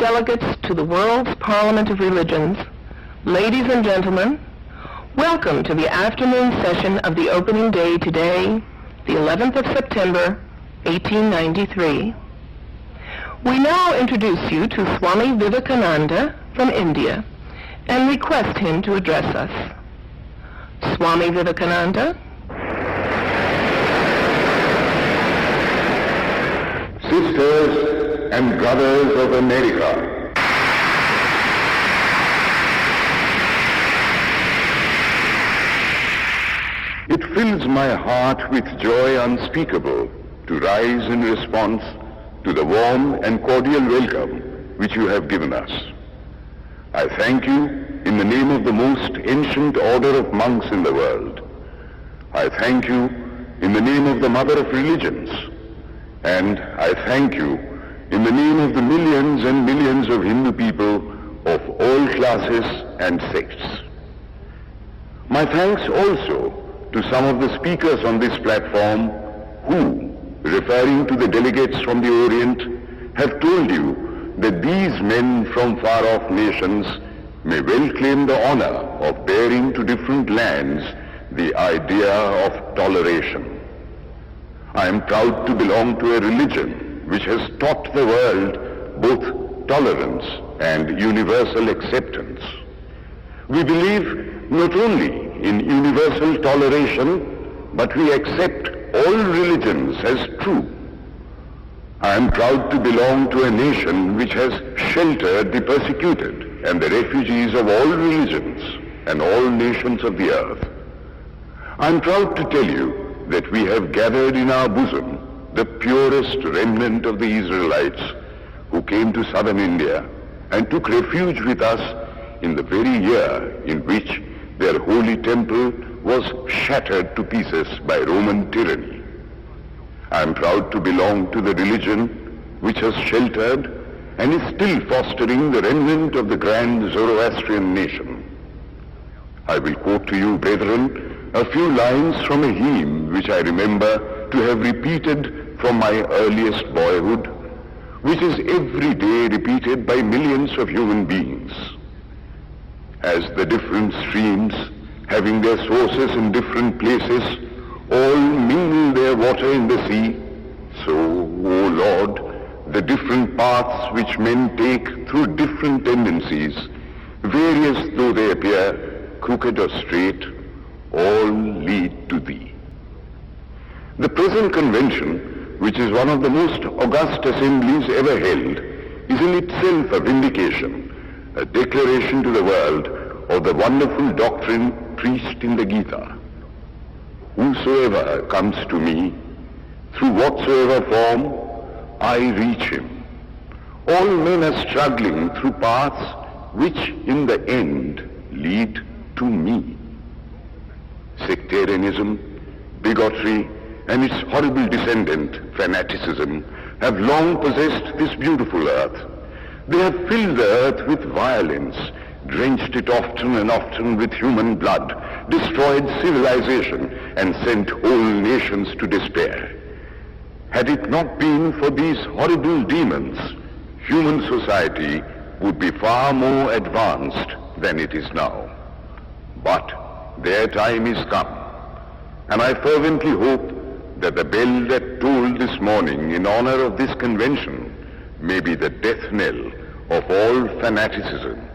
delegates to the World's Parliament of Religions, ladies and gentlemen, welcome to the afternoon session of the opening day today, the 11th of September, 1893. We now introduce you to Swami Vivekananda from India and request him to address us. Swami Vivekananda. Sisters and brothers of America, it fills my heart with joy unspeakable to rise in response to the warm and cordial welcome which you have given us. I thank you in the name of the most ancient order of monks in the world. I thank you in the name of the mother of religions. And I thank you in the name of the millions and millions of Hindu people of all classes and sects. My thanks also to some of the speakers on this platform who, referring to the delegates from the Orient, have told you that these men from far-off nations may well claim the honor of bearing to different lands the idea of toleration. I am proud to belong to a religion which has taught the world both tolerance and universal acceptance. We believe not only in universal toleration, but we accept all religions as true. I am proud to belong to a nation which has sheltered the persecuted and the refugees of all religions and all nations of the earth. I am proud to tell you that we have gathered in our bosom the purest remnant of the Israelites who came to southern India and took refuge with us in the very year in which their holy temple was shattered to pieces by Roman tyranny. I am proud to belong to the religion which has sheltered and is still fostering the remnant of the grand Zoroastrian nation. I will quote to you, brethren, a few lines from a hymn which I remember to have repeated from my earliest boyhood, which is every day repeated by millions of human beings. As the different streams, having their sources in different places, all mingle their water in the sea, so, O Lord, the different paths which men take through different tendencies, various though they appear, crooked or straight, all lead to Thee. The present convention, which is one of the most august assemblies ever held, is in itself a vindication, a declaration to the world of the wonderful doctrine preached in the Gita. Whosoever comes to me, through whatsoever form, I reach him. All men are struggling through paths which in the end lead to me. Sectarianism, bigotry, and its horrible descendant, fanaticism, have long possessed this beautiful earth. They have filled the earth with violence, drenched it often and often with human blood, destroyed civilization, and sent whole nations to despair. Had it not been for these horrible demons, human society would be far more advanced than it is now. But their time is come, and I fervently hope that the bell that tolled this morning in honor of this convention may be the death knell of all fanaticism